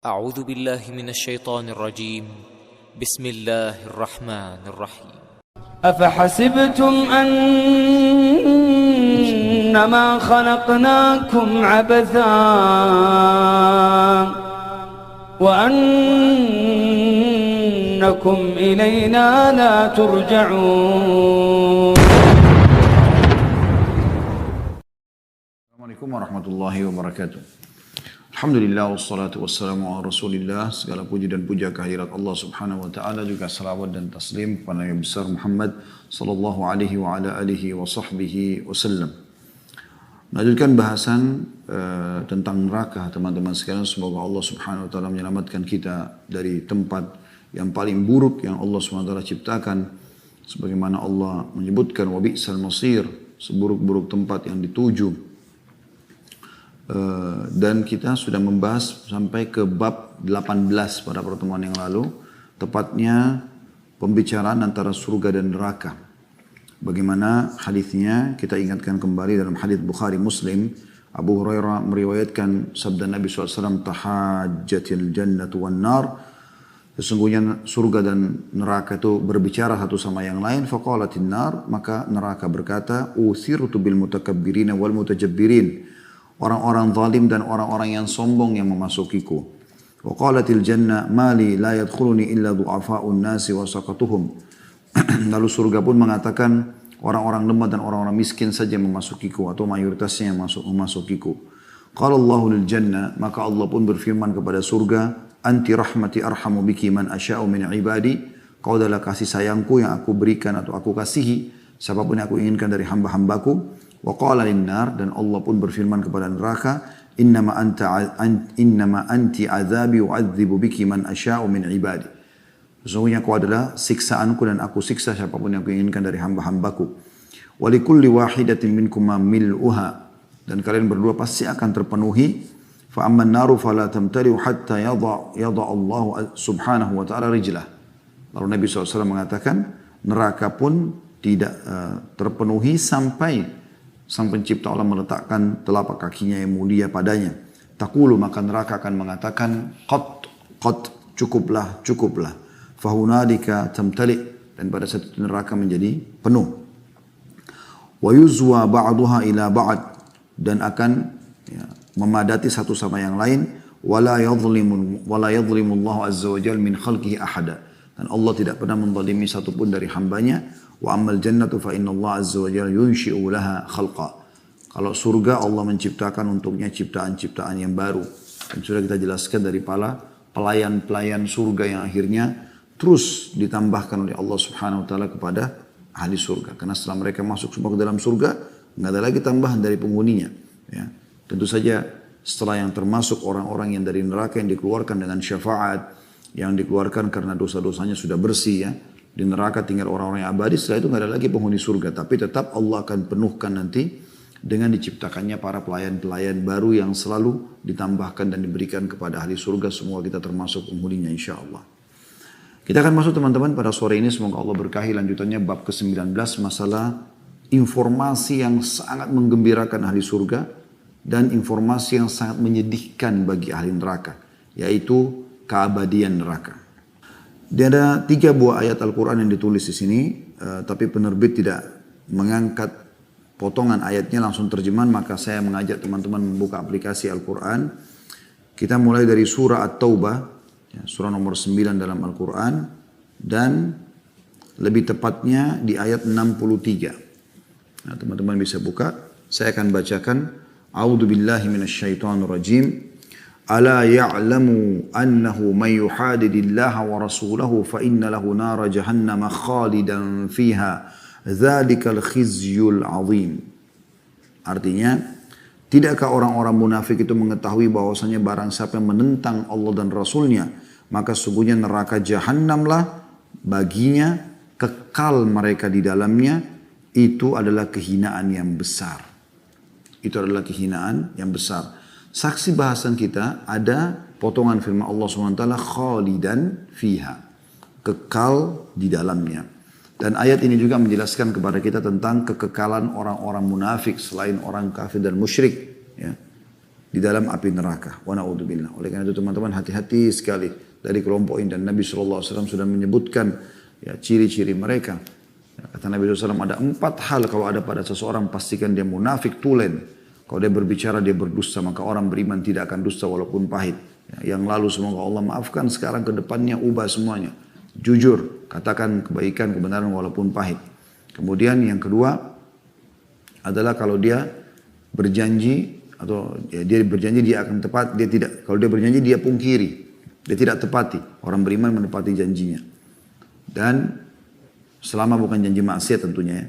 أعوذ بالله من الشيطان الرجيم. بسم الله الرحمن الرحيم. أفحسبتم أنما خلقناكم عبثا وأنكم إلينا لا ترجعون. Assalamualaikum warahmatullahi wabarakatuh. Alhamdulillah wassalatu wassalamu ala rasulillah. Segala puji dan puja kehadirat Allah subhanahu wa ta'ala, juga salawat dan taslim kepada Nabi besar Muhammad sallallahu alaihi wa ala alihi wa sahbihi wasallam. Melanjutkan bahasan tentang neraka, teman-teman sekalian. Semoga Allah subhanahu wa ta'ala menyelamatkan kita dari tempat yang paling buruk yang Allah subhanahu wa ta'ala ciptakan. Sebagaimana Allah menyebutkan wa bi'sal masir, seburuk-buruk tempat yang dituju. Dan kita sudah membahas sampai ke bab 18 pada pertemuan yang lalu, tepatnya pembicaraan antara surga dan neraka. Bagaimana hadisnya kita ingatkan kembali dalam hadis Bukhari Muslim. Abu Hurairah meriwayatkan sabda Nabi SAW, tahajjatil jannatu wan nar, sesungguhnya surga dan neraka itu berbicara satu sama yang lain. Faqalatin nar, maka neraka berkata, uthirtu bil mutakabbirina wal mutajabbirin, orang-orang zalim dan orang-orang yang sombong yang memasukiku. Wa qalatil janna mali la yadkhuluni illa du'afa'un nasi wa saqatuhum. Lalu surga pun mengatakan, orang-orang lemah dan orang-orang miskin saja yang memasukiku, atau mayoritasnya yang memasukiku. Qala Allahu lil janna, maka Allah pun berfirman kepada surga, anti rahmati arhamu biki man asya'u min ibadi. Kau adalah kasih sayangku yang aku berikan atau aku kasihi siapapun yang aku inginkan dari hamba-hambaku. Wa qala linnar, dan Allah pun berfirman kepada neraka, innama anti azabi u'adzibu biki man asya'u min ibadi. Sesungguhnya kau adalah siksaanku dan aku siksa siapapun yang aku inginkan dari hamba-hambaku. Wa likulli wahidatin minkuma mil'uha, dan kalian berdua pasti akan terpenuhi. Fa amman naru fala tamtali'u hatta yadha Allah subhanahu wa ta'ala rijlah. Lalu Nabi SAW mengatakan, neraka pun tidak terpenuhi sampai Sang Pencipta Allah meletakkan telapak kakinya yang mulia padanya. Taqulu, maka neraka akan mengatakan, qat, cukuplah. Fahunalika tamtali', dan pada saat itu neraka menjadi penuh. Wa yuzwa ba'duha ila ba'd, dan akan memadati satu sama yang lain. Wala yadhlimu Allah azza wa jalla min khalqihi ahada, dan Allah tidak pernah menzalimi satupun dari hambanya. Wa ammal jannatu fa inna Allah azza wa jalla yunshi'u laha khalqa. Kalau surga, Allah menciptakan untuknya ciptaan-ciptaan yang baru. Dan sudah kita jelaskan dari pelayan-pelayan surga yang akhirnya terus ditambahkan oleh Allah subhanahu wa ta'ala kepada ahli surga. Karena setelah mereka masuk semua ke dalam surga, nggak ada lagi tambahan dari penghuninya. Ya. Tentu saja setelah yang termasuk orang-orang yang dari neraka yang dikeluarkan dengan syafaat, yang dikeluarkan karena dosa-dosanya sudah bersih ya. Di neraka tinggal orang-orang yang abadi, setelah itu nggak ada lagi penghuni surga. Tapi tetap Allah akan penuhkan nanti dengan diciptakannya para pelayan-pelayan baru yang selalu ditambahkan dan diberikan kepada ahli surga. Semua kita termasuk penghuninya insya Allah. Kita akan masuk teman-teman pada sore ini, semoga Allah berkahi lanjutannya bab ke-19, masalah informasi yang sangat menggembirakan ahli surga dan informasi yang sangat menyedihkan bagi ahli neraka, yaitu keabadian neraka. Dia ada 3 buah ayat Al-Quran yang ditulis di sini, tapi penerbit tidak mengangkat potongan ayatnya langsung terjemahan, maka saya mengajak teman-teman membuka aplikasi Al-Quran. Kita mulai dari surah At-Taubah, surah nomor 9 dalam Al-Quran, dan lebih tepatnya di ayat 63. Nah, teman-teman bisa buka, saya akan bacakan. A'udzu billahi minasyaitonir rajim. Ala ya'lamu annahu man yuhadidillaha wa rasulahu fa inna lahu nara jahannama khalidan fiha dzalikal khizyul azim. Artinya, tidakkah orang-orang munafik itu mengetahui bahwasanya barang siapa yang menentang Allah dan Rasulnya, maka sungguhnya neraka jahannamlah baginya, kekal mereka di dalamnya, itu adalah kehinaan yang besar. Itu adalah kehinaan yang besar. Saksi bahasan kita ada potongan firman Allah SWT, khalidan fiha, kekal di dalamnya. Dan ayat ini juga menjelaskan kepada kita tentang kekekalan orang-orang munafik selain orang kafir dan musyrik. Ya. di dalam api neraka. Wa na'udzubillah. Oleh karena itu teman-teman hati-hati sekali dari kelompok ini. Dan Nabi SAW sudah menyebutkan ya, ciri-ciri mereka. Ya, kata Nabi SAW ada 4 hal kalau ada pada seseorang pastikan dia munafik tulen. Kalau dia berbicara dia berdusta maka orang beriman tidak akan dusta walaupun pahit. Ya, yang lalu semoga Allah maafkan, sekarang ke depannya ubah semuanya. Jujur, katakan kebaikan, kebenaran walaupun pahit. Kemudian yang kedua adalah kalau dia berjanji atau ya, dia berjanji dia akan tepat, dia tidak. Kalau dia berjanji dia pungkiri, dia tidak tepati. Orang beriman menepati janjinya. Dan selama bukan janji maksiat tentunya ya.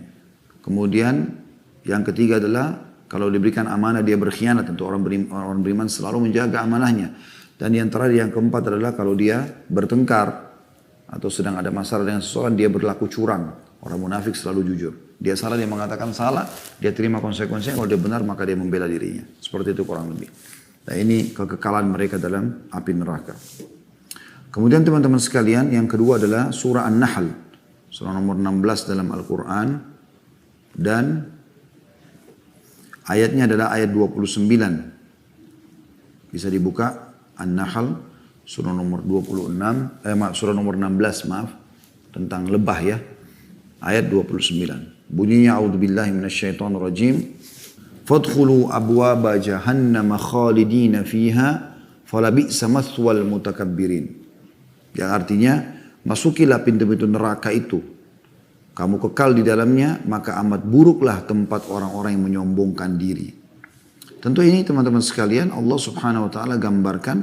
Kemudian yang ketiga adalah kalau diberikan amanah dia berkhianat. Tentu orang beriman selalu menjaga amanahnya. Dan yang terakhir yang keempat adalah kalau dia bertengkar atau sedang ada masalah dengan seseorang dia berlaku curang. Orang munafik selalu jujur. Dia salah dia mengatakan salah, dia terima konsekuensinya. Kalau dia benar maka dia membela dirinya. Seperti itu kurang lebih. Nah ini kekekalan mereka dalam api neraka. Kemudian teman-teman sekalian yang kedua adalah surah An-Nahl. Surah nomor 16 dalam Al-Quran. Dan ayatnya adalah ayat 29. Bisa dibuka An-Nahl surah nomor 26, surah nomor 16 maaf. Tentang lebah ya. Ayat 29. Bunyinya a'udzubillahi minasyaitonirrajim. Fadkhulu abwaba jahannam khalidina fiha falabi'sa mathwal mutakabbirin. Yang artinya masukilah pintu-pintu neraka itu. Kamu kekal di dalamnya maka amat buruklah tempat orang-orang yang menyombongkan diri. Tentu ini teman-teman sekalian Allah Subhanahu wa taala gambarkan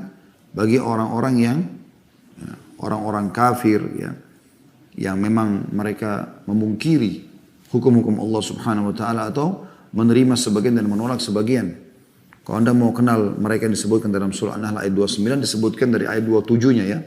bagi orang-orang yang orang-orang kafir ya, yang memang mereka memungkiri hukum-hukum Allah Subhanahu wa taala atau menerima sebagian dan menolak sebagian. Kalau Anda mau kenal mereka yang disebutkan dalam surah An-Nahl ayat 29 disebutkan dari ayat 27-nya ya.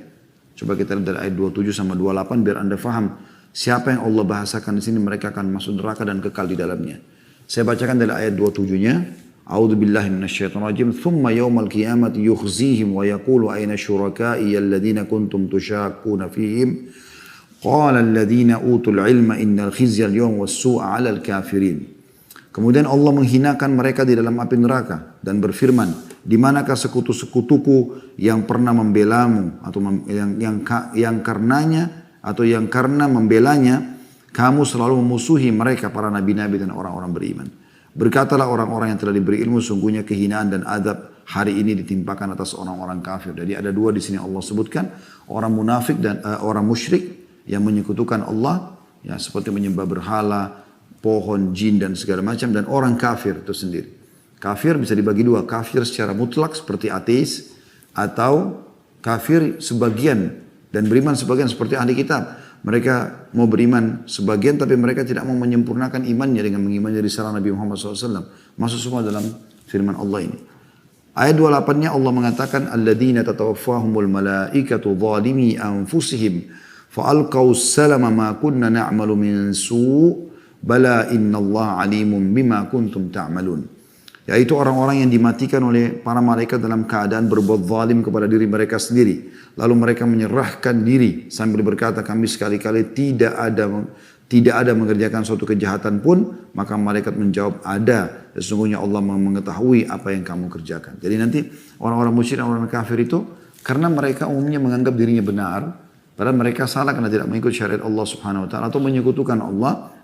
Coba kita lihat dari ayat 27 sama 28 biar Anda faham siapa yang Allah bahasakan di sini mereka akan masuk neraka dan kekal di dalamnya. Saya bacakan dari ayat 27-nya. A'udzubillahi minasyaitonirrajim. Tsumma yaumal qiyamati yukhzihim wa yaqulu aina syuraka'i alladziina kuntum tusyakkuna fihim. Qala alladziina utul ilma innal khizya al-yawma was-su'a 'alal kafirin. Kemudian Allah menghinakan mereka di dalam api neraka dan berfirman, di manakah sekutu-sekutuku yang pernah membelamu atau yang karenanya atau yang karena membelanya kamu selalu memusuhi mereka para nabi-nabi dan orang-orang beriman. Berkatalah orang-orang yang telah diberi ilmu sungguhnya kehinaan dan adab hari ini ditimpakan atas orang-orang kafir. Jadi ada dua di sini Allah sebutkan, orang munafik dan orang musyrik yang menyekutukan Allah, ya seperti menyembah berhala, pohon, jin dan segala macam, dan orang kafir itu sendiri. Kafir bisa dibagi dua, kafir secara mutlak seperti ateis atau kafir sebagian dan beriman sebagian seperti ahli kitab. Mereka mau beriman sebagian tapi mereka tidak mau menyempurnakan imannya dengan mengimani risalah Nabi Muhammad SAW. Masuk semua dalam firman Allah ini. Ayat 28-nya Allah mengatakan alladzina tatawaffahumul malaikatu zalimi anfusihim fa'alqaw salama ma kunna na'malu min su' bala innallaha alimun bima kuntum ta'malun. Yaitu orang-orang yang dimatikan oleh para malaikat dalam keadaan berbuat zalim kepada diri mereka sendiri. Lalu mereka menyerahkan diri sambil berkata kami sekali-kali tidak ada mengerjakan suatu kejahatan pun. Maka malaikat menjawab ada. Sesungguhnya Allah mengetahui apa yang kamu kerjakan. Jadi nanti orang-orang musyrik dan orang kafir itu karena mereka umumnya menganggap dirinya benar. Padahal mereka salah karena tidak mengikut syariat Allah Subhanahu Wa Taala atau menyekutukan Allah.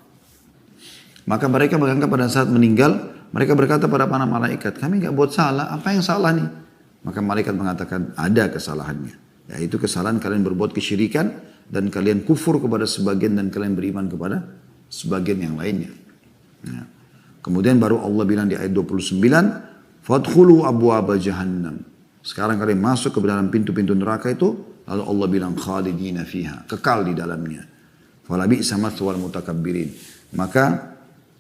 Maka mereka menganggap pada saat meninggal, mereka berkata pada para malaikat, kami enggak buat salah, apa yang salah nih? Maka malaikat mengatakan, ada kesalahannya. Yaitu kesalahan kalian berbuat kesyirikan, dan kalian kufur kepada sebagian, dan kalian beriman kepada sebagian yang lainnya. Nah, kemudian baru Allah bilang di ayat 29, Fadkhulu abwaba jahannam. Sekarang kalian masuk ke dalam pintu-pintu neraka itu, lalu Allah bilang, khalidina fiha, kekal di dalamnya. Falabi'sa mathwal mutakabbirin. Maka,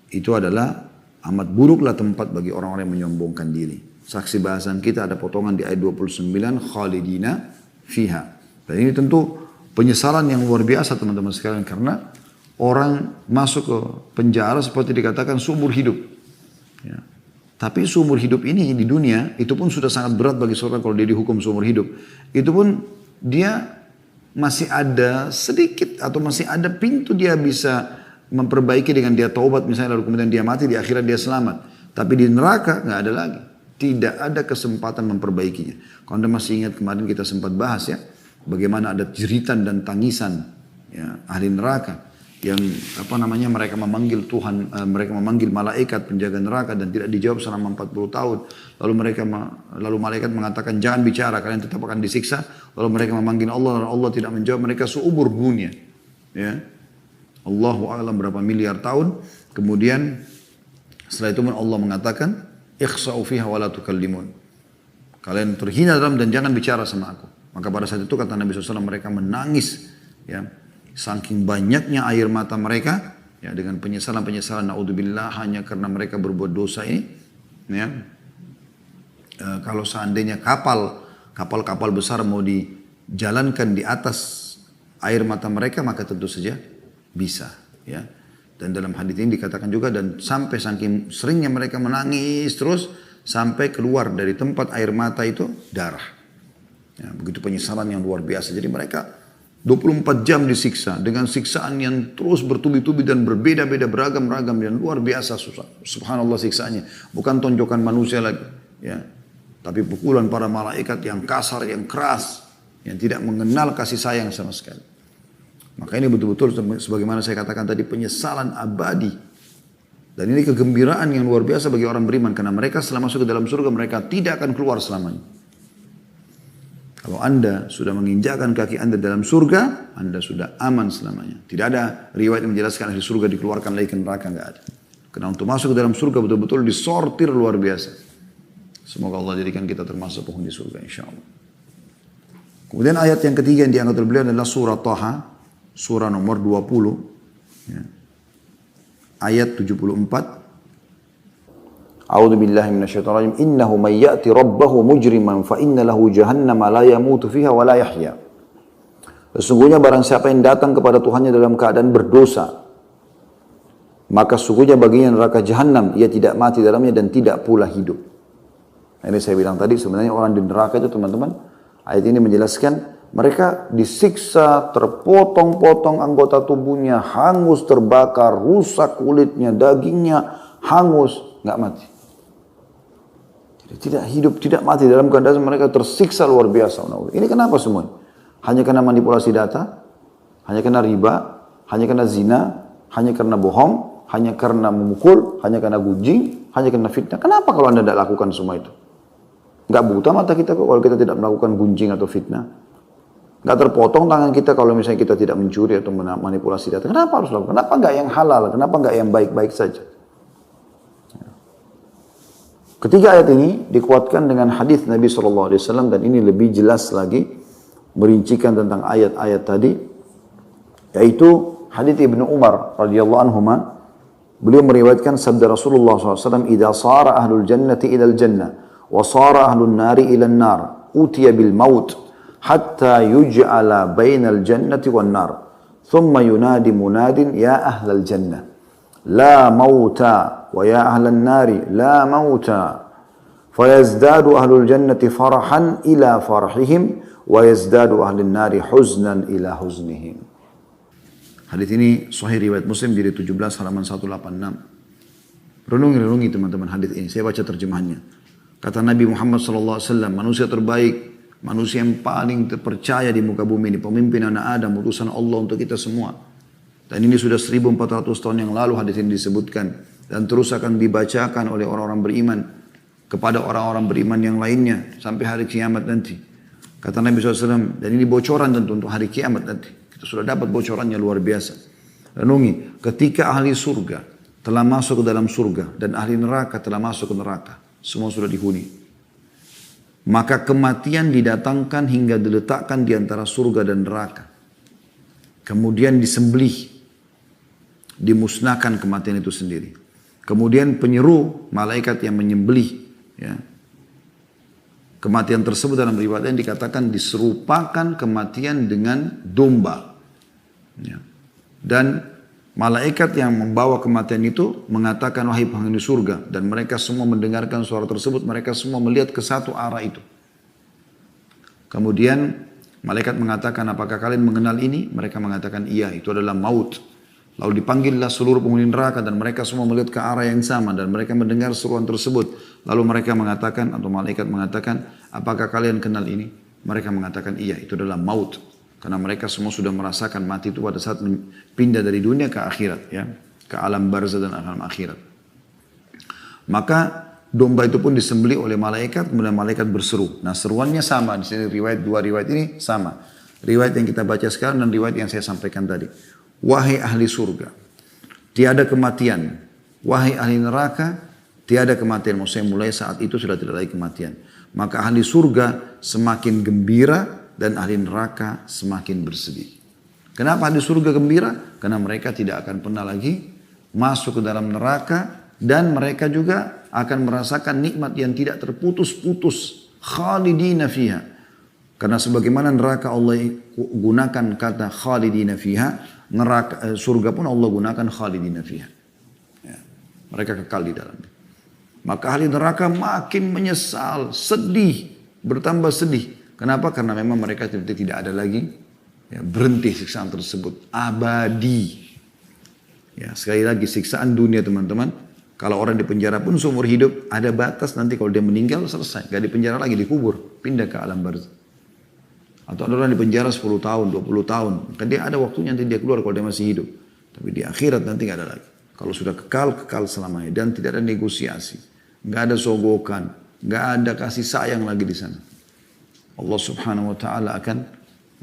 itu adalah amat buruklah tempat bagi orang-orang yang menyombongkan diri. Saksi bahasan kita ada potongan di ayat 29 khalidina fiha. Dan ini tentu penyesalan yang luar biasa teman-teman sekalian karena orang masuk ke penjara seperti dikatakan seumur hidup. Ya. Tapi seumur hidup ini di dunia itu pun sudah sangat berat bagi seorang kalau dia dihukum seumur hidup. Itu pun dia masih ada sedikit atau masih ada pintu dia bisa memperbaiki dengan dia taubat misalnya lalu kemudian dia mati di akhirat dia selamat. Tapi di neraka nggak ada lagi. Tidak ada kesempatan memperbaikinya. Kalau Anda masih ingat kemarin kita sempat bahas ya, bagaimana ada jeritan dan tangisan ya, ahli neraka yang mereka memanggil Tuhan, mereka memanggil malaikat penjaga neraka dan tidak dijawab selama 40 tahun. Lalu malaikat mengatakan jangan bicara, kalian tetap akan disiksa. Lalu mereka memanggil Allah dan Allah tidak menjawab, mereka seumur dunia. Ya. Allahu a'lam berapa miliar tahun. Kemudian setelah itu Allah mengatakan ikhsa'u fiha wa la tukallimun. Kalian terhina dalam dan jangan bicara sama aku. Maka pada saat itu kata Nabi SAW mereka menangis. Ya. Saking banyaknya air mata mereka. Ya, dengan penyesalan-penyesalan. Na'udzubillah hanya karena mereka berbuat dosa ini. Ya. Kalau seandainya kapal-kapal besar mau dijalankan di atas air mata mereka. Maka tentu saja bisa. Ya. Dan dalam hadis ini dikatakan juga dan sampai saking seringnya mereka menangis terus sampai keluar dari tempat air mata itu darah. Ya, begitu penyesalan yang luar biasa. Jadi mereka 24 jam disiksa dengan siksaan yang terus bertubi-tubi dan berbeda-beda beragam-ragam dan luar biasa susah. Subhanallah siksaannya. Bukan tonjokan manusia lagi. Ya. Tapi pukulan para malaikat yang kasar, yang keras. Yang tidak mengenal kasih sayang sama sekali. Maka ini betul-betul sebagaimana saya katakan tadi penyesalan abadi. Dan ini kegembiraan yang luar biasa bagi orang beriman. Karena mereka setelah masuk ke dalam surga mereka tidak akan keluar selamanya. Kalau Anda sudah menginjakkan kaki Anda dalam surga, Anda sudah aman selamanya. Tidak ada riwayat yang menjelaskan ahli surga dikeluarkan lagi ke neraka, enggak ada. Karena untuk masuk ke dalam surga betul-betul disortir luar biasa. Semoga Allah jadikan kita termasuk penghuni surga insyaAllah. Kemudian ayat yang ketiga yang diangkat oleh beliau adalah surah Taha. Surah nomor 20, ya. Ayat 74. A'udzu billahi minasyaitonir rajim. Innahu may ya'ti rabbahu mujriman fa inna lahu jahannama la yamutu fiha wa la yahya. Sesungguhnya barang siapa yang datang kepada Tuhannya dalam keadaan berdosa, maka sesungguhnya baginya neraka jahanam, ia tidak mati dalamnya dan tidak pula hidup. Ini saya bilang tadi sebenarnya orang di neraka itu teman-teman, ayat ini menjelaskan mereka disiksa, terpotong-potong anggota tubuhnya, hangus, terbakar, rusak kulitnya, dagingnya, hangus, nggak mati. Jadi tidak hidup, tidak mati dalam keadaan mereka tersiksa luar biasa. Ini kenapa semua? Hanya karena manipulasi data, hanya karena riba, hanya karena zina, hanya karena bohong, hanya karena memukul, hanya karena gunjing, hanya karena fitnah. Kenapa kalau Anda tidak lakukan semua itu? Nggak buta mata kita kok kalau kita tidak melakukan gunjing atau fitnah. Nggak terpotong tangan kita kalau misalnya kita tidak mencuri atau manipulasi data. Kenapa harus lakukan? Kenapa nggak yang halal? Kenapa nggak yang baik-baik saja? Ketiga ayat ini dikuatkan dengan hadis Nabi SAW dan ini lebih jelas lagi merincikan tentang ayat-ayat tadi, yaitu hadis Ibnu Umar radhiyallahu anhuma. Beliau meriwayatkan sabda Rasulullah SAW, "Idza sara ahlul jannati ilal jannah wa sara ahlun nari ilal nar, utiya bil maut." Hatta yuj'ala bainal jannati wan nar. Thumma yunadi munadin ya ahlal jannah. La mauta wa ya ahlal nari la mauta. Fayazdadu ahlul jannati farahan ila farahihim wa yazdadu ahlul nari huznan ila huznihim. Hadis ini sahih riwayat Muslim jadi 17 halaman 186. Renungi teman-teman hadis ini. Saya baca terjemahannya. Kata Nabi Muhammad SAW, manusia terbaik, manusia yang paling terpercaya di muka bumi ini, pemimpin anak Adam, utusan Allah untuk kita semua. Dan ini sudah 1400 tahun yang lalu hadis ini disebutkan. Dan terus akan dibacakan oleh orang-orang beriman kepada orang-orang beriman yang lainnya sampai hari kiamat nanti. Kata Nabi SAW, dan ini bocoran tentu untuk hari kiamat nanti. Kita sudah dapat bocorannya luar biasa. Renungi, ketika ahli surga telah masuk ke dalam surga dan ahli neraka telah masuk ke neraka, semua sudah dihuni. Maka kematian didatangkan hingga diletakkan di antara surga dan neraka. Kemudian disembelih, dimusnahkan kematian itu sendiri. Kemudian penyeru malaikat yang menyembelih, ya. Kematian tersebut dalam riwayat yang dikatakan diserupakan kematian dengan domba. Ya. Dan malaikat yang membawa kematian itu mengatakan wahai penghuni surga. Dan mereka semua mendengarkan suara tersebut. Mereka semua melihat ke satu arah itu. Kemudian malaikat mengatakan apakah kalian mengenal ini? Mereka mengatakan iya, itu adalah maut. Lalu dipanggillah seluruh penghuni neraka dan mereka semua melihat ke arah yang sama dan mereka mendengar seruan tersebut. Lalu mereka mengatakan atau malaikat mengatakan, apakah kalian kenal ini? Mereka mengatakan iya, itu adalah maut. Karena mereka semua sudah merasakan mati itu pada saat pindah dari dunia ke akhirat, ya, ke alam barzah dan alam akhirat. Maka domba itu pun disembelih oleh malaikat, kemudian malaikat berseru. Nah, seruannya sama di sini, dua riwayat ini sama. Riwayat yang kita baca sekarang dan riwayat yang saya sampaikan tadi. Wahai ahli surga, tiada kematian. Wahai ahli neraka, tiada kematian. Maksudnya mulai saat itu sudah tidak lagi kematian. Maka ahli surga semakin gembira dan ahli neraka semakin bersedih. Kenapa ahli surga gembira? Karena mereka tidak akan pernah lagi masuk ke dalam neraka dan mereka juga akan merasakan nikmat yang tidak terputus-putus. Khalidina fiha. Karena sebagaimana neraka Allah gunakan kata khalidina fiha, neraka, surga pun Allah gunakan khalidina fiha. Ya, mereka kekal di dalamnya. Maka ahli neraka makin menyesal, sedih, bertambah sedih. Kenapa? Karena memang mereka tidak ada lagi, ya, berhenti siksaan tersebut, abadi. Ya, sekali lagi siksaan dunia teman-teman. Kalau orang di penjara pun seumur hidup ada batas, nanti kalau dia meninggal selesai, gak di penjara lagi, dikubur, pindah ke alam barzah. Atau ada orang di penjara 10 tahun, 20 tahun. Kan dia ada waktunya nanti dia keluar kalau dia masih hidup. Tapi di akhirat nanti gak ada lagi. Kalau sudah kekal, kekal selamanya. Dan tidak ada negosiasi. Gak ada sogokan. Gak ada kasih sayang lagi di sana. Allah subhanahu wa ta'ala akan,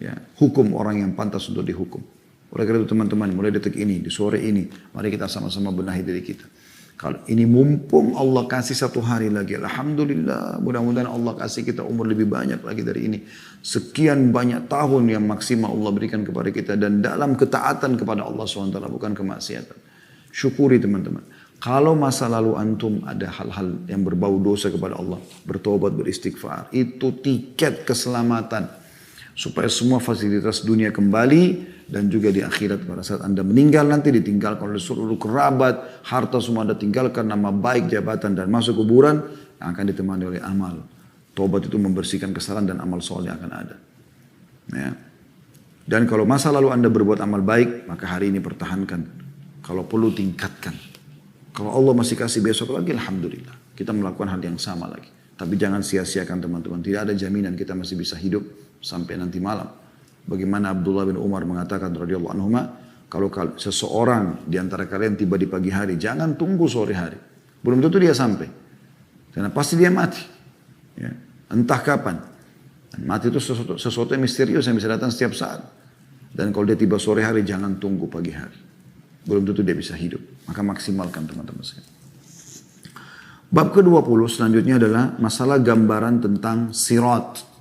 ya, hukum orang yang pantas untuk dihukum. Oleh karena itu teman-teman, mulai detik ini, di sore ini, mari kita sama-sama benahi diri kita. Kalau ini mumpung Allah kasih satu hari lagi, alhamdulillah, mudah-mudahan Allah kasih kita umur lebih banyak lagi dari ini. Sekian banyak tahun yang maksimal Allah berikan kepada kita dan dalam ketaatan kepada Allah SWT, bukan kemaksiatan. Syukuri teman-teman. Kalau masa lalu antum ada hal-hal yang berbau dosa kepada Allah, bertobat, beristighfar, itu tiket keselamatan. Supaya semua fasilitas dunia kembali dan juga di akhirat pada saat anda meninggal nanti ditinggalkan oleh seluruh kerabat, harta semua anda tinggalkan, nama baik, jabatan dan masuk kuburan yang akan ditemani oleh amal. Tobat itu membersihkan kesalahan dan amal soleh akan ada. Ya. Dan kalau masa lalu anda berbuat amal baik, maka hari ini pertahankan. Kalau perlu tingkatkan. Kalau Allah masih kasih besok lagi, alhamdulillah. Kita melakukan hal yang sama lagi. Tapi jangan sia-siakan teman-teman. Tidak ada jaminan kita masih bisa hidup sampai nanti malam. Bagaimana Abdullah bin Umar mengatakan radhiyallahu anhuma, kalau seseorang di antara kalian tiba di pagi hari, jangan tunggu sore hari. Belum tentu dia sampai. Karena pasti dia mati. Ya. Entah kapan. Dan mati itu sesuatu yang misterius yang bisa datang setiap saat. Dan kalau dia tiba sore hari, jangan tunggu pagi hari. Belum tentu dia bisa hidup. Maka maksimalkan teman-teman sekalian. Bab ke-20 selanjutnya adalah masalah gambaran tentang sirat.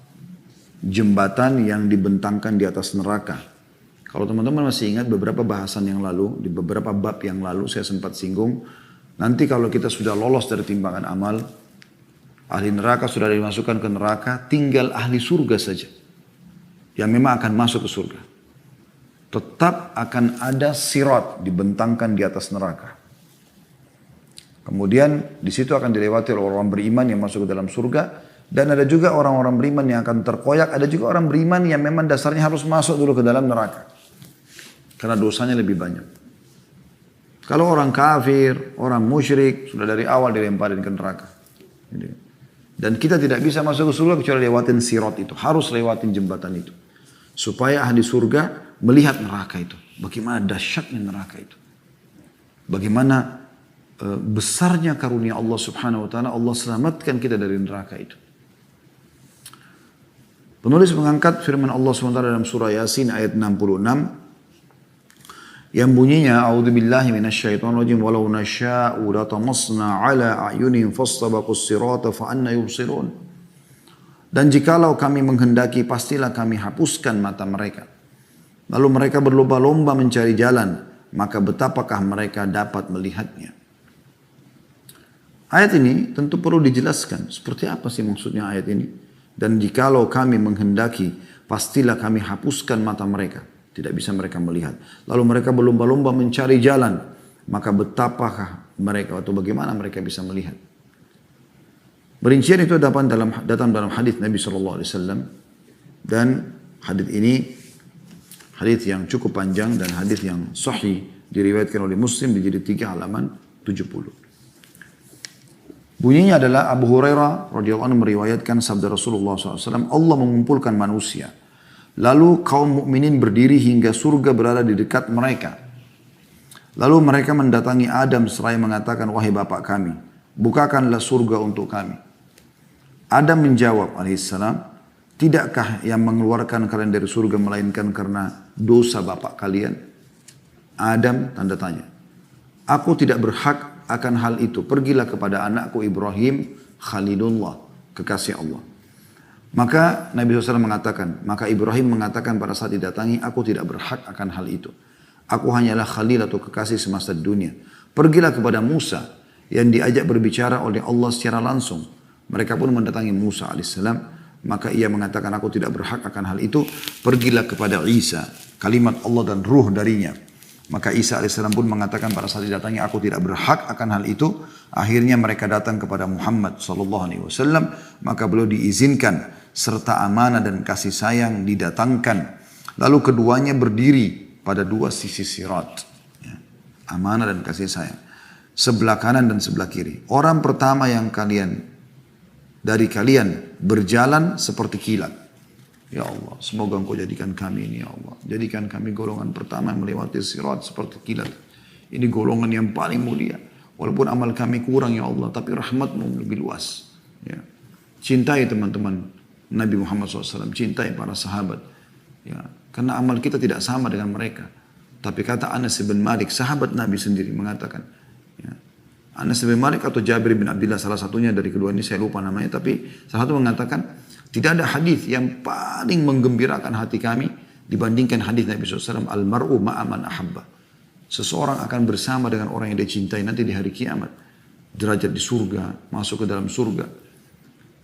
Jembatan yang dibentangkan di atas neraka. Kalau teman-teman masih ingat beberapa bahasan yang lalu, di beberapa bab yang lalu saya sempat singgung, nanti kalau kita sudah lolos dari timbangan amal, ahli neraka sudah dimasukkan ke neraka, tinggal ahli surga saja yang memang akan masuk ke surga. Tetap akan ada sirat dibentangkan di atas neraka. Kemudian di situ akan dilewati oleh orang beriman yang masuk ke dalam surga. Dan ada juga orang-orang beriman yang akan terkoyak. Ada juga orang beriman yang memang dasarnya harus masuk dulu ke dalam neraka. Karena dosanya lebih banyak. Kalau orang kafir, orang musyrik, sudah dari awal dilemparin ke neraka. Dan kita tidak bisa masuk ke surga kecuali lewatin sirat itu. Harus lewatin jembatan itu. Supaya ahli surga melihat neraka itu. Bagaimana dahsyatnya neraka itu. Bagaimana besarnya karunia Allah subhanahu wa ta'ala. Allah selamatkan kita dari neraka itu. Penulis mengangkat firman Allah SWT dalam surah Yasin ayat 66 yang bunyinya a'udzubillahi minasyaitonirrajim walau nasya'u latamasna 'ala a'yunihim fastabaqus sirata fa anna yubsirun. Dan jikalau kami menghendaki pastilah kami hapuskan mata mereka. Lalu mereka berlomba-lomba mencari jalan, maka betapakah mereka dapat melihatnya. Ayat ini tentu perlu dijelaskan seperti apa sih maksudnya ayat ini. Dan jikalau kami menghendaki, pastilah kami hapuskan mata mereka. Tidak bisa mereka melihat. Lalu mereka berlomba-lomba mencari jalan. Maka betapakah mereka atau bagaimana mereka bisa melihat. Perincian itu datang dalam hadis Nabi SAW. Dan hadis ini hadis yang cukup panjang dan hadis yang sahih Diriwayatkan oleh Muslim di jilid 3 halaman 70. Bunyinya adalah Abu Hurairah radhiyallahu anhu meriwayatkan sabda Rasulullah SAW, Allah mengumpulkan manusia. Lalu kaum mukminin berdiri hingga surga berada di dekat mereka. Lalu mereka mendatangi Adam seraya mengatakan, wahai bapak kami, bukakanlah surga untuk kami. Adam menjawab alaihissalam, tidakkah yang mengeluarkan kalian dari surga melainkan karena dosa bapak kalian? Adam tanda tanya. Aku tidak berhak akan hal itu. Pergilah kepada anakku Ibrahim Khalilullah, kekasih Allah. Maka Nabi SAW mengatakan, maka Ibrahim mengatakan pada saat didatangi, aku tidak berhak akan hal itu. Aku hanyalah Khalil atau kekasih semasa dunia. Pergilah kepada Musa yang diajak berbicara oleh Allah secara langsung. Mereka pun mendatangi Musa alaihissalam. Maka ia mengatakan, aku tidak berhak akan hal itu. Pergilah kepada Isa, kalimat Allah dan ruh darinya. Maka Isa alaihissalam pun mengatakan pada saat didatangi, aku tidak berhak akan hal itu. Akhirnya mereka datang kepada Muhammad SAW. Maka beliau diizinkan serta amanah dan kasih sayang didatangkan. Lalu keduanya berdiri pada dua sisi sirat. Ya. Amanah dan kasih sayang. Sebelah kanan dan sebelah kiri. Orang pertama yang dari kalian berjalan seperti kilat. Ya Allah, semoga Engkau jadikan kami ini ya Allah. Jadikan kami golongan pertama yang melewati sirat seperti kilat. Ini golongan yang paling mulia. Walaupun amal kami kurang ya Allah, tapi rahmat-Mu lebih luas. Ya. Cintai teman-teman Nabi Muhammad SAW, cintai para sahabat. Ya. Karena amal kita tidak sama dengan mereka. Tapi kata Anas bin Malik, sahabat Nabi sendiri mengatakan. Ya. Anas bin Malik atau Jabir bin Abdullah, salah satunya dari kedua ini saya lupa namanya. Tapi salah satu mengatakan, tidak ada hadis yang paling menggembirakan hati kami dibandingkan hadis Nabi SAW. Al-mar'u ma'aman ahabba. Seseorang akan bersama dengan orang yang dia cintai nanti di hari kiamat. Derajat di surga, masuk ke dalam surga.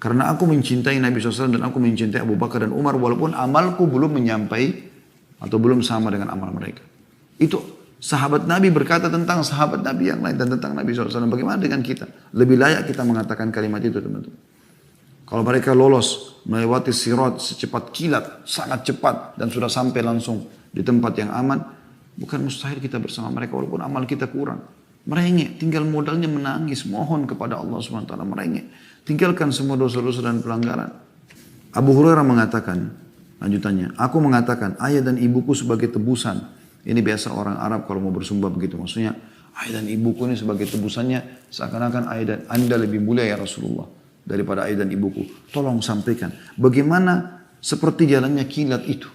Karena aku mencintai Nabi SAW dan aku mencintai Abu Bakar dan Umar walaupun amalku belum menyampai atau belum sama dengan amal mereka. Itu sahabat Nabi berkata tentang sahabat Nabi yang lain dan tentang Nabi SAW. Bagaimana dengan kita? Lebih layak kita mengatakan kalimat itu teman-teman. Kalau mereka lolos melewati sirat secepat kilat, sangat cepat dan sudah sampai langsung di tempat yang aman, bukan mustahil kita bersama mereka walaupun amal kita kurang. Merengek, tinggal modalnya menangis, mohon kepada Allah SWT, merengek. Tinggalkan semua dosa-dosa dan pelanggaran. Abu Hurairah mengatakan, lanjutannya, aku mengatakan ayah dan ibuku sebagai tebusan. Ini biasa orang Arab kalau mau bersumpah begitu. Maksudnya, ayah dan ibuku ini sebagai tebusannya seakan-akan ayah dan anda lebih mulia ya Rasulullah daripada ayah dan ibuku. Tolong sampaikan bagaimana seperti jalannya kilat itu.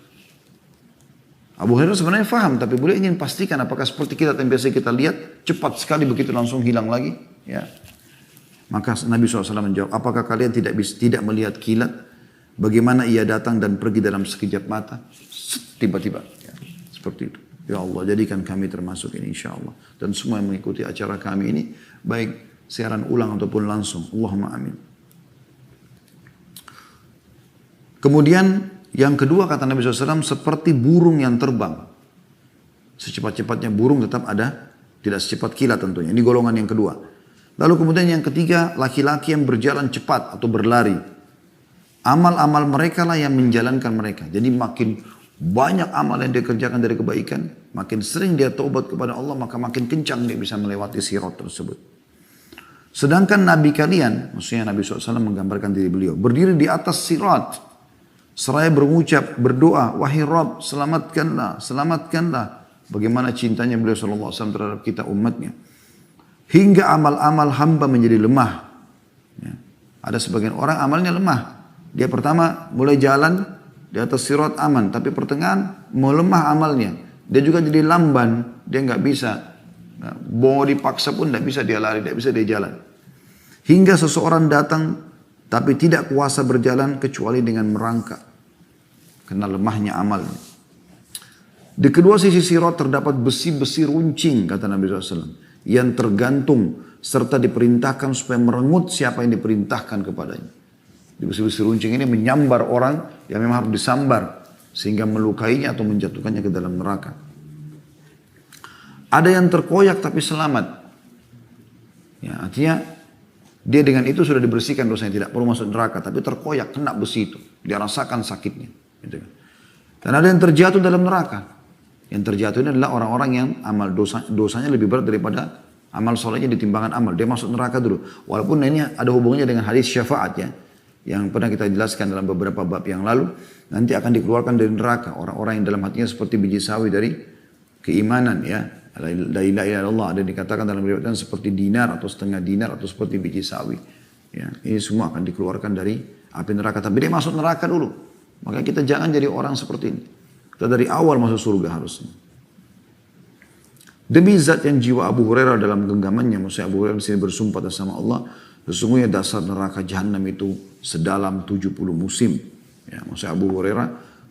Abu Hurairah sebenarnya faham, tapi beliau ingin pastikan apakah seperti kilat yang biasa kita lihat cepat sekali begitu langsung hilang lagi. Ya. Maka Nabi SAW menjawab, apakah kalian tidak melihat kilat? Bagaimana ia datang dan pergi dalam sekejap mata? Tiba-tiba. Ya. Seperti itu. Ya Allah, jadikan kami termasuk ini insya Allah. Dan semua yang mengikuti acara kami ini, baik siaran ulang ataupun langsung. Allahumma amin. Kemudian yang kedua kata Nabi SAW, seperti burung yang terbang. Secepat-cepatnya burung tetap ada, tidak secepat kilat tentunya. Ini golongan yang kedua. Lalu kemudian yang ketiga, laki-laki yang berjalan cepat atau berlari. Amal-amal mereka lah yang menjalankan mereka. Jadi makin banyak amal yang dia kerjakan dari kebaikan, makin sering dia taubat kepada Allah, maka makin kencang dia bisa melewati sirat tersebut. Sedangkan Nabi kalian, maksudnya Nabi SAW menggambarkan diri beliau, berdiri di atas sirat. Seraya berucap, berdoa, wahai Rabb, selamatkanlah, selamatkanlah. Bagaimana cintanya beliau SAW terhadap kita umatnya. Hingga amal-amal hamba menjadi lemah. Ya. Ada sebagian orang amalnya lemah. Dia pertama mulai jalan di atas sirat aman, tapi pertengahan melemah amalnya. Dia juga jadi lamban, dia nggak bisa. Nah, mau dipaksa pun tidak bisa dia lari, tidak bisa dia jalan. Hingga seseorang datang tapi tidak kuasa berjalan kecuali dengan merangkak. Karena lemahnya amalnya. Di kedua sisi sirat terdapat besi-besi runcing, kata Nabi SAW. Yang tergantung serta diperintahkan supaya merengut siapa yang diperintahkan kepadanya. Di besi-besi runcing ini menyambar orang yang memang harus disambar. Sehingga melukainya atau menjatuhkannya ke dalam neraka. Ada yang terkoyak tapi selamat. Ya, artinya dia dengan itu sudah dibersihkan dosanya, tidak perlu masuk neraka, tapi terkoyak, kena besi itu. Dia rasakan sakitnya. Gitu kan. Dan ada yang terjatuh dalam neraka. Yang terjatuh ini adalah orang-orang yang amal dosanya lebih berat daripada amal solehnya di timbangan amal. Dia masuk neraka dulu. Walaupun ini ada hubungannya dengan hadis syafaat ya. Yang pernah kita jelaskan dalam beberapa bab yang lalu. Nanti akan dikeluarkan dari neraka. Orang-orang yang dalam hatinya seperti biji sawi dari keimanan ya. La ilaha illallah. Ada dikatakan dalam riwayat seperti dinar atau setengah dinar atau seperti biji sawi. Ya, ini semua akan dikeluarkan dari api neraka. Tapi dia masuk neraka dulu. Maka kita jangan jadi orang seperti ini. Kita dari awal masuk surga harusnya. Demi zat yang jiwa Abu Hurairah dalam genggamannya, maksudnya Abu Hurairah di sini bersumpah atas nama Allah, sesungguhnya dasar neraka jahanam itu sedalam 70 musim. Ya, maksudnya Abu Hurairah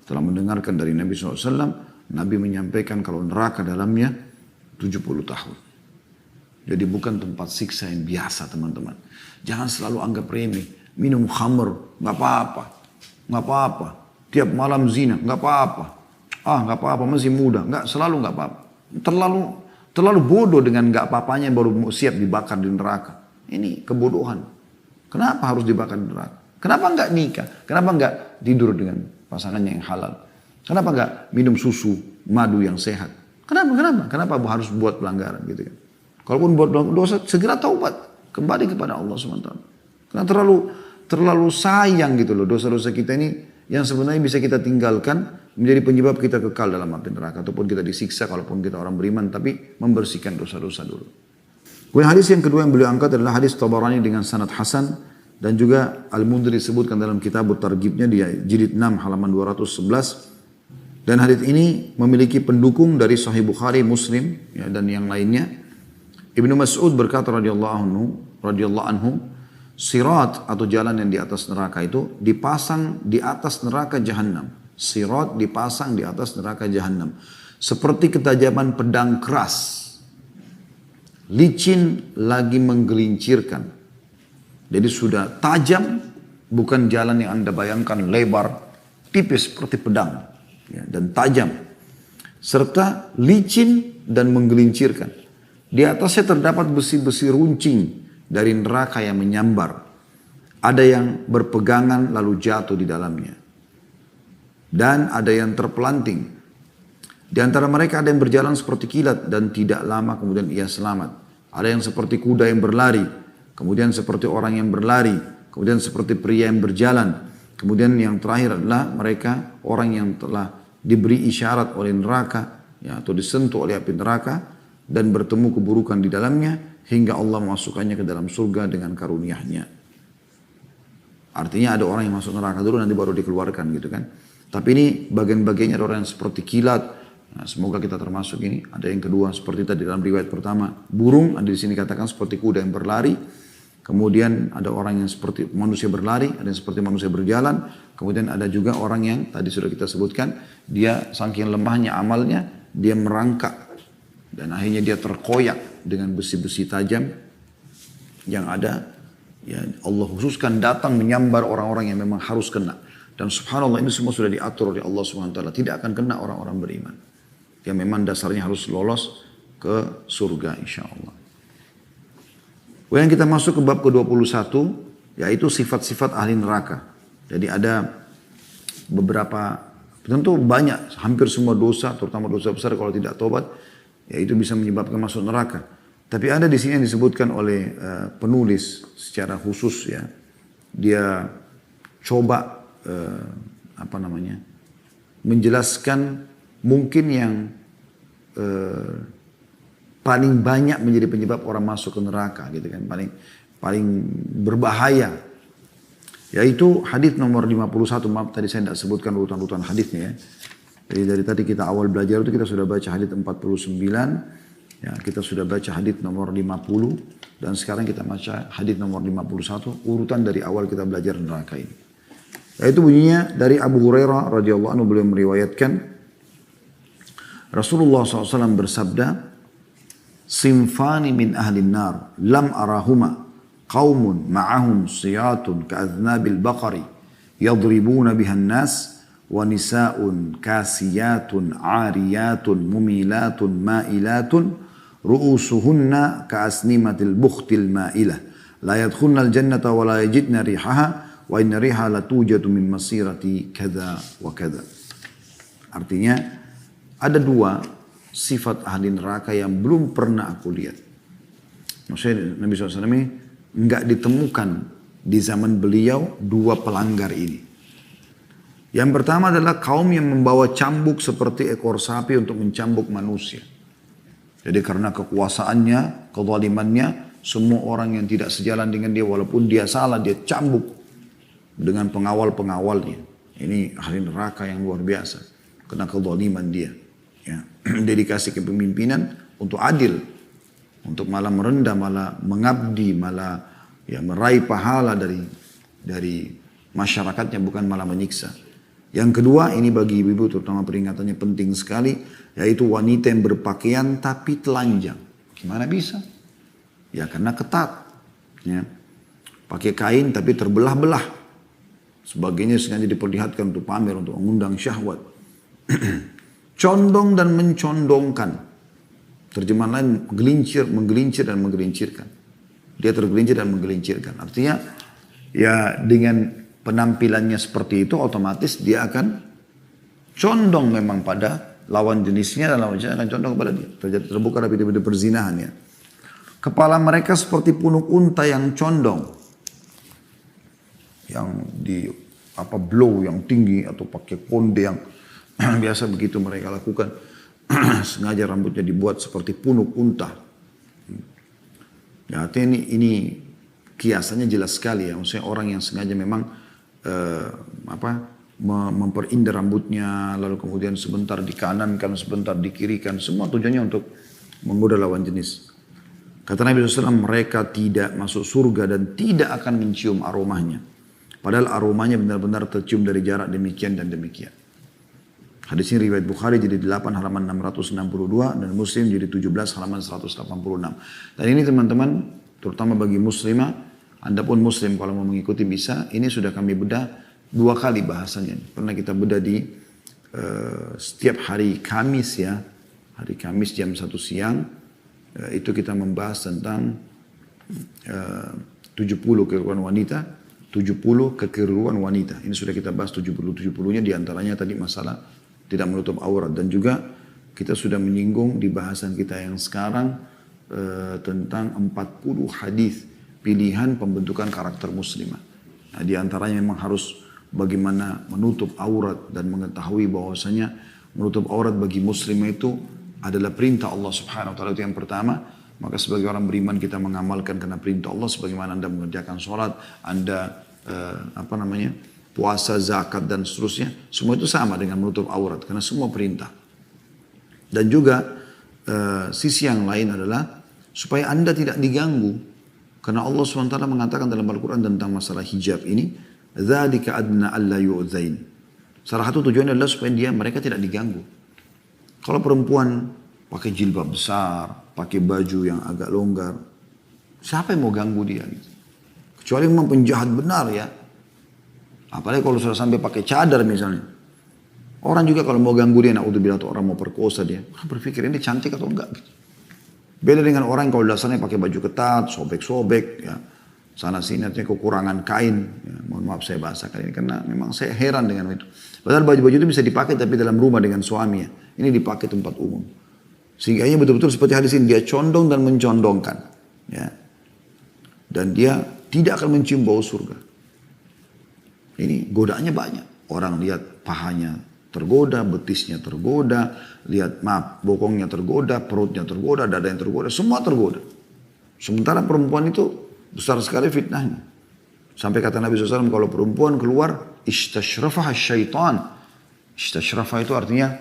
telah mendengarkan dari Nabi SAW, Nabi menyampaikan kalau neraka dalamnya 70 tahun. Jadi bukan tempat siksa yang biasa teman-teman. Jangan selalu anggap remeh. Minum khamr, nggak apa-apa. Nggak apa-apa. Tiap malam zina, nggak apa-apa. Nggak apa-apa, masih muda. Nggak, selalu nggak apa-apa. Terlalu bodoh dengan nggak apa-apanya baru siap dibakar di neraka. Ini kebodohan. Kenapa harus dibakar di neraka? Kenapa nggak nikah? Kenapa nggak tidur dengan pasangannya yang halal? Kenapa nggak minum susu, madu yang sehat? Kenapa harus buat pelanggaran gitu kan? Kalaupun buat dosa, segera taubat. Kembali kepada Allah SWT. Karena terlalu sayang gitu loh dosa-dosa kita ini yang sebenarnya bisa kita tinggalkan menjadi penyebab kita kekal dalam api neraka. Ataupun kita disiksa kalaupun kita orang beriman tapi membersihkan dosa-dosa dulu. Kemudian hadis yang kedua yang beliau angkat adalah hadis Tabarani dengan sanad hasan. Dan juga Al-Mundhiri disebutkan dalam kitab Targhibnya di jilid 6 halaman 211. Dan hadis ini memiliki pendukung dari Sahih Bukhari, Muslim ya, dan yang lainnya. Ibnu Mas'ud berkata radhiyallahu anhu, sirat atau jalan yang di atas neraka itu dipasang di atas neraka jahanam. Sirat dipasang di atas neraka jahanam. Seperti ketajaman pedang keras. Licin lagi menggelincirkan. Jadi sudah tajam, bukan jalan yang Anda bayangkan lebar, tipis seperti pedang. Ya, dan tajam. Serta licin dan menggelincirkan. Di atasnya terdapat besi-besi runcing dari neraka yang menyambar. Ada yang berpegangan lalu jatuh di dalamnya. Dan ada yang terpelanting. Di antara mereka ada yang berjalan seperti kilat dan tidak lama kemudian ia selamat. Ada yang seperti kuda yang berlari. Kemudian seperti orang yang berlari. Kemudian seperti pria yang berjalan. Kemudian yang terakhir adalah mereka orang yang telah diberi isyarat oleh neraka. Ya, atau disentuh oleh api neraka. Dan bertemu keburukan di dalamnya hingga Allah memasukkannya ke dalam surga dengan karunia-Nya. Artinya ada orang yang masuk neraka dulu nanti baru dikeluarkan gitu kan. Tapi ini bagian-bagiannya ada orang yang seperti kilat. Nah, semoga kita termasuk ini. Ada yang kedua seperti tadi dalam riwayat pertama burung, ada di sini katakan seperti kuda yang berlari. Kemudian ada orang yang seperti manusia berlari, ada yang seperti manusia berjalan. Kemudian ada juga orang yang tadi sudah kita sebutkan, dia saking lemahnya amalnya, dia merangkak. Dan akhirnya dia terkoyak dengan besi-besi tajam yang ada. Ya, Allah khususkan datang menyambar orang-orang yang memang harus kena. Dan subhanallah ini semua sudah diatur oleh Allah SWT. Tidak akan kena orang-orang beriman. Yang memang dasarnya harus lolos ke surga insya Allah. Kemudian kita masuk ke bab ke-21. Yaitu sifat-sifat ahli neraka. Jadi ada beberapa, tentu banyak, hampir semua dosa, terutama dosa besar kalau tidak tobat. Ya itu bisa menyebabkan masuk neraka. Tapi ada di sini yang disebutkan oleh penulis secara khusus ya. Dia coba menjelaskan mungkin yang paling banyak menjadi penyebab orang masuk ke neraka gitu kan. Paling berbahaya. Yaitu hadis nomor 51. Maaf tadi saya tidak sebutkan urutan-urutan hadisnya ya. Jadi dari tadi kita awal belajar itu kita sudah baca hadits 49, ya, kita sudah baca hadits nomor 50, dan sekarang kita baca hadits nomor 51, urutan dari awal kita belajar neraka ini. Yaitu bunyinya dari Abu Hurairah radhiyallahu anhu beliau meriwayatkan, Rasulullah SAW bersabda, Sinfani min ahli nar, lam arahuma, qawmun ma'ahum siyatun ka'adnabil baqari, yadribuna bihan nas, ونساء كاسيات عاريات مميلات مائلات رؤوسهن كأسنمة البخت المائلة لا يدخلن الجنة ولا يجدن ريحها وإن ريحها لتوجد من مسيرة كذا وكذا. Artinya ada dua sifat ahli neraka yang belum pernah aku lihat. Maksudnya Nabi SAW ini nggak ditemukan di zaman beliau dua pelanggar ini. Yang pertama adalah kaum yang membawa cambuk seperti ekor sapi untuk mencambuk manusia. Jadi karena kekuasaannya, kezalimannya, semua orang yang tidak sejalan dengan dia walaupun dia salah, dia cambuk dengan pengawal-pengawalnya. Ini ahli neraka yang luar biasa karena kezaliman dia. Ya. Dia dikasih kepemimpinan untuk adil, untuk malah merendah, malah mengabdi, malah ya meraih pahala dari masyarakatnya, bukan malah menyiksa. Yang kedua, ini bagi ibu-ibu terutama peringatannya penting sekali, yaitu wanita yang berpakaian tapi telanjang. Gimana bisa? Ya karena ketat. Ya. Pakai kain tapi terbelah-belah. Sebagainya sengaja diperlihatkan untuk pamer, untuk mengundang syahwat. Condong dan mencondongkan. Terjemahan lain, menggelincir dan menggelincirkan. Dia tergelincir dan menggelincirkan. Artinya, ya dengan penampilannya seperti itu, otomatis dia akan condong memang pada lawan jenisnya, dan lawan jenisnya akan condong kepada dia. Terjadi terbuka ada video-video perzinahan ya. Kepala mereka seperti punuk unta yang condong. Yang di blow yang tinggi atau pakai konde yang biasa begitu mereka lakukan. Sengaja rambutnya dibuat seperti punuk unta. Ya, artinya ini kiasannya jelas sekali ya. Maksudnya orang yang sengaja memang memperindah rambutnya, lalu kemudian sebentar di kanan kan, sebentar di kiri kan, semua tujuannya untuk menggoda lawan jenis. Kata Nabi SAW, mereka tidak masuk surga dan tidak akan mencium aromanya. Padahal aromanya benar-benar tercium dari jarak demikian dan demikian. Hadis ini riwayat Bukhari jadi 8 halaman 662 dan Muslim jadi 17 halaman 186. Dan ini teman-teman, terutama bagi muslimah, Anda pun muslim kalau mau mengikuti bisa. Ini sudah kami bedah 2 kali bahasanya. Pernah kita bedah di setiap hari Kamis ya. Hari Kamis jam 1 siang. Itu kita membahas tentang 70 kekeliruan wanita. 70 kekeliruan wanita. Ini sudah kita bahas 70-70-nya. Diantaranya tadi masalah tidak menutup aurat. Dan juga kita sudah menyinggung di bahasan kita yang sekarang tentang 40 hadis pilihan pembentukan karakter muslimah. Nah, di antaranya memang harus bagaimana menutup aurat dan mengetahui bahwasanya menutup aurat bagi muslimah itu adalah perintah Allah Subhanahu wa taala, itu yang pertama. Maka sebagai orang beriman kita mengamalkan karena perintah Allah, sebagaimana Anda mengerjakan sholat, Anda puasa, zakat dan seterusnya, semua itu sama dengan menutup aurat karena semua perintah. Dan juga sisi yang lain adalah supaya Anda tidak diganggu. Karena Allah SWT mengatakan dalam Al-Quran tentang masalah hijab ini, dzalika adna alla yu'dzain. Salah satu tujuannya adalah supaya mereka tidak diganggu. Kalau perempuan pakai jilbab besar, pakai baju yang agak longgar, siapa yang mau ganggu dia gitu? Kecuali memang penjahat benar ya. Apalagi kalau sudah sampai pakai cadar misalnya. Orang juga kalau mau ganggu dia, naudzubillah, atau orang mau perkosa dia, berpikir ini cantik atau enggak gitu. Beda dengan orang kalau dasarnya pakai baju ketat, sobek-sobek, ya, sana sini artinya kekurangan kain. Ya, mohon maaf saya bahasa kali ini karena memang saya heran dengan itu. Padahal baju-baju itu bisa dipakai tapi dalam rumah dengan suami ya. Ini dipakai tempat umum. Sehingga betul-betul seperti hadis ini, dia condong dan mencondongkan. Ya. Dan dia tidak akan mencium bau surga. Ini godaannya banyak. Orang lihat pahanya tergoda, betisnya tergoda, bokongnya tergoda, perutnya tergoda, dada yang tergoda, semua tergoda. Sementara perempuan itu besar sekali fitnahnya. Sampai kata Nabi SAW, kalau perempuan keluar, istashrafaha syaitan. Istashrafa itu artinya,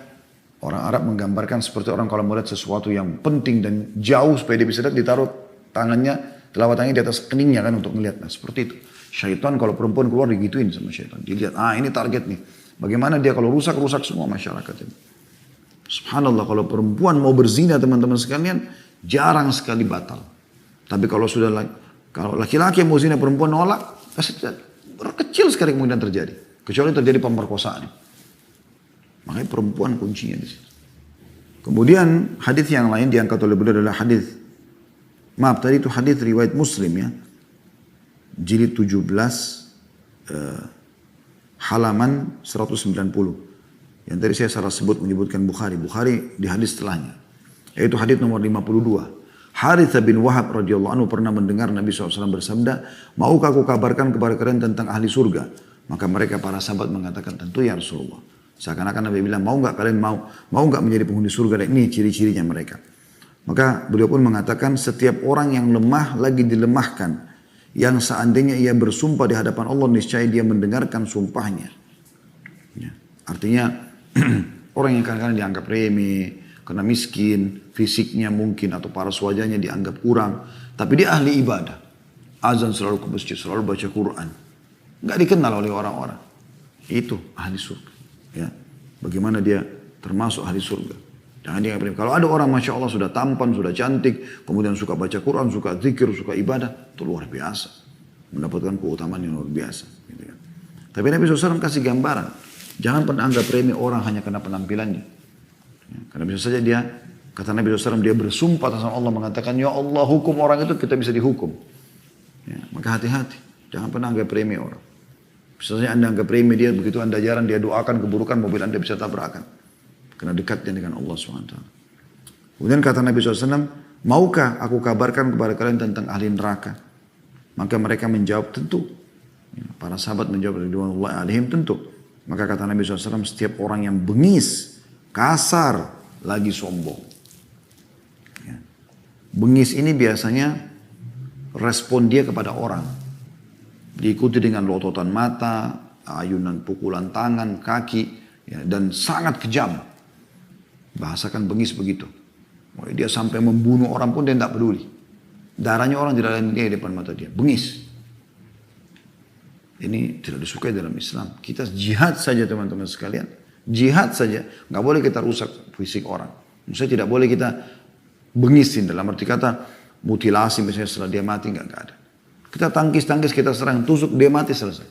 orang Arab menggambarkan seperti orang kalau melihat sesuatu yang penting dan jauh supaya dia bisa lihat, ditaruh tangannya, telapak tangannya di atas keningnya kan untuk melihat. Nah seperti itu. Syaitan kalau perempuan keluar digituin sama syaitan. Dilihat, ini target nih. Bagaimana dia kalau rusak semua masyarakat ini. Subhanallah, kalau perempuan mau berzina teman-teman sekalian, jarang sekali batal. Tapi kalau laki-laki yang mau zina perempuan nolak, kecil sekali kemudian terjadi. Kecuali terjadi pemerkosaan. Makanya perempuan kuncinya di situ. Kemudian hadis yang lain diangkat oleh beliau adalah hadis. Tadi itu hadis riwayat Muslim ya. Jilid 17 halaman 190. Yang tadi saya salah menyebutkan Bukhari. Bukhari di hadis setelahnya. Yaitu hadis nomor 52. Harith bin Wahab radhiyallahu anhu pernah mendengar Nabi SAW bersabda, maukah aku kabarkan kepada kalian tentang ahli surga? Maka mereka para sahabat mengatakan, tentu ya Rasulullah. Seakan-akan Nabi bilang, mau nggak kalian mau nggak menjadi penghuni surga? Dan ini ciri-cirinya mereka. Maka beliau pun mengatakan, setiap orang yang lemah lagi dilemahkan, yang seandainya ia bersumpah di hadapan Allah, niscaya dia mendengarkan sumpahnya. Ya. Artinya orang yang kadang-kadang dianggap remeh, karena miskin, fisiknya mungkin atau paras wajahnya dianggap kurang. Tapi dia ahli ibadah. Azan selalu ke masjid, selalu baca Quran. Nggak dikenal oleh orang-orang. Itu ahli surga. Ya. Bagaimana dia termasuk ahli surga. Jangan dianggap remeh. Kalau ada orang Masya Allah sudah tampan, sudah cantik, kemudian suka baca Quran, suka zikir, suka ibadah, itu luar biasa. Mendapatkan keutamaan yang luar biasa. Gitu kan. Tapi Nabi SAW kasih gambaran. Jangan pernah anggap remeh orang hanya karena penampilannya. Ya, karena bisa saja dia, kata Nabi SAW, dia bersumpah atas Allah mengatakan, ya Allah hukum orang itu kita bisa dihukum. Ya, maka hati-hati, jangan pernah anggap remeh orang. Bisa saja anda anggap remeh dia, begitu anda jarang dia doakan keburukan, mobil anda bisa tabrakan. Karena dekatnya dengan Allah SWT. Kemudian kata Nabi SAW, maukah aku kabarkan kepada kalian tentang ahli neraka? Maka mereka menjawab, tentu. Ya, para sahabat menjawab, radhiyallahu alaihim, tentu. Maka kata Nabi SAW, setiap orang yang bengis, kasar, lagi sombong. Ya. Bengis ini biasanya respon dia kepada orang. Diikuti dengan lototan mata, ayunan pukulan tangan, kaki, ya, dan sangat kejam. Bahasakan bengis begitu. Dia sampai membunuh orang pun dia tidak peduli. Darahnya orang tidak ada dia di depan mata dia. Bengis. Ini tidak disukai dalam Islam. Kita jihad saja teman-teman sekalian. Jihad saja, nggak boleh kita rusak fisik orang. Maksudnya tidak boleh kita bengisin dalam arti kata mutilasi misalnya setelah dia mati, nggak ada. Kita tangkis, kita serang, tusuk, dia mati, selesai.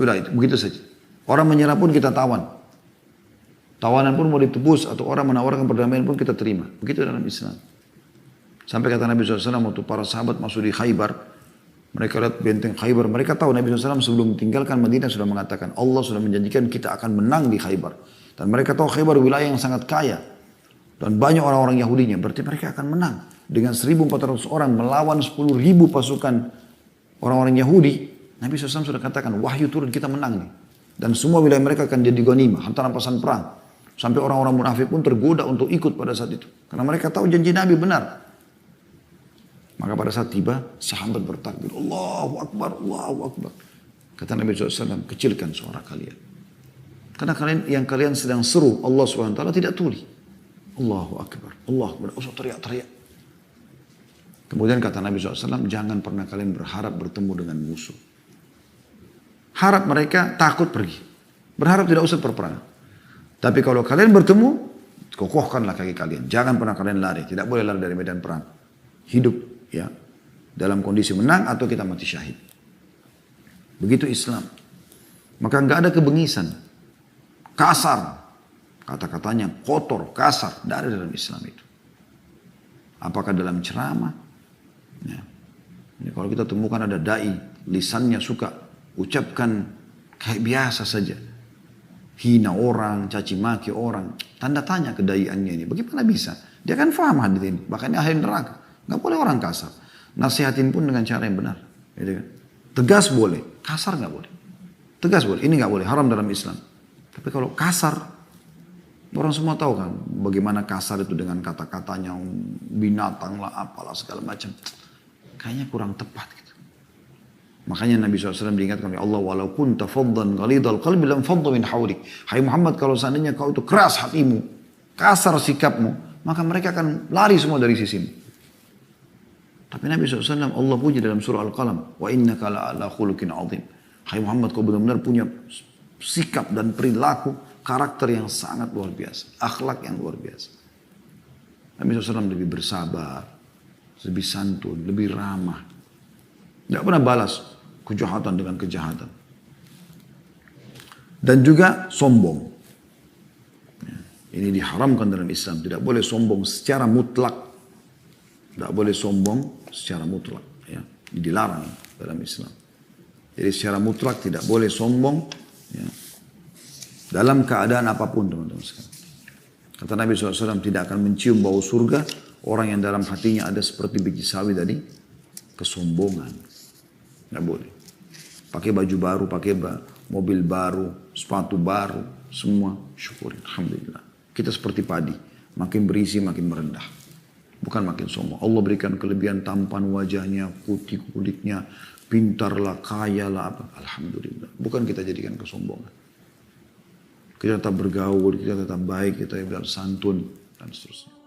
Udah itu, begitu saja. Orang menyerah pun kita tawan. Tawanan pun mau ditebus atau orang menawarkan perdamaian pun kita terima. Begitu dalam Islam. Sampai kata Nabi SAW waktu para sahabat masuk di Khaybar, mereka lihat benteng Khaybar. Mereka tahu Nabi SAW sebelum meninggalkan Madinah sudah mengatakan Allah sudah menjanjikan kita akan menang di Khaybar. Dan mereka tahu Khaybar wilayah yang sangat kaya. Dan banyak orang-orang Yahudinya. Berarti mereka akan menang. Dengan 1.400 orang melawan 10.000 pasukan orang-orang Yahudi. Nabi SAW sudah katakan wahyu turun kita menang nih. Dan semua wilayah mereka akan jadi ghanimah. Hantaran rampasan perang. Sampai orang-orang munafik pun tergoda untuk ikut pada saat itu. Karena mereka tahu janji Nabi benar. Maka pada saat tiba, sahabat bertakbir. Allahu Akbar, Allahu Akbar. Kata Nabi SAW, kecilkan suara kalian. Karena kalian sedang seru Allah SWT tidak tuli. Allahu Akbar, Allahu Akbar. Usah teriak-teriak. Kemudian kata Nabi SAW, jangan pernah kalian berharap bertemu dengan musuh. Harap mereka takut pergi. Berharap tidak usah berperang. Tapi kalau kalian bertemu, kokohkanlah kaki kalian. Jangan pernah kalian lari. Tidak boleh lari dari medan perang. Hidup. Ya, dalam kondisi menang atau kita mati syahid. Begitu Islam. Maka nggak ada kebengisan, kasar, kata-katanya kotor, kasar, tidak ada dalam Islam itu. Apakah dalam ceramah? Ya. Jadi kalau kita temukan ada dai, lisannya suka ucapkan kayak biasa saja, hina orang, caci maki orang, tanda tanya kedaiannya ini. Bagaimana bisa? Dia kan faham hadis ini, bahkan ahli neraka. Nggak boleh orang kasar. Nasihatin pun dengan cara yang benar. Gitu kan? Tegas boleh, kasar nggak boleh. Tegas boleh, ini nggak boleh, haram dalam Islam. Tapi kalau kasar, orang semua tahu kan bagaimana kasar itu dengan kata-katanya binatang lah, apalah segala macam. Kayaknya kurang tepat gitu. Makanya Nabi SAW diingatkan oleh Allah, walau kunta faddan ghalidhal qalbi lam faddu min hawlik. Hai Muhammad, kalau seandainya kau itu keras hatimu, kasar sikapmu, maka mereka akan lari semua dari sisimu. Tapi Nabi SAW Allah puji dalam surah Al-Qalam. Wa innaka la'ala khuluqin azim. Hai Muhammad, kau benar-benar punya sikap dan perilaku, karakter yang sangat luar biasa. Akhlak yang luar biasa. Nabi SAW lebih bersabar, lebih santun, lebih ramah. Tidak pernah balas kejahatan dengan kejahatan. Dan juga sombong. Ini diharamkan dalam Islam. Tidak boleh sombong secara mutlak. Tidak boleh sombong secara mutlak. Ya. Ini dilarang dalam Islam. Jadi secara mutlak tidak boleh sombong. Ya. Dalam keadaan apapun teman-teman sekalian. Kata Nabi SAW, tidak akan mencium bau surga orang yang dalam hatinya ada seperti biji sawi tadi, kesombongan. Nggak boleh. Pakai baju baru, pakai mobil baru, sepatu baru, semua syukurin. Alhamdulillah. Kita seperti padi, makin berisi makin merendah. Bukan makin sombong. Allah berikan kelebihan tampan wajahnya, putih kulitnya, pintarlah, kayalah apa. Alhamdulillah. Bukan kita jadikan kesombongan. Kita tetap bergaul, kita tetap baik, kita tetap santun, dan seterusnya.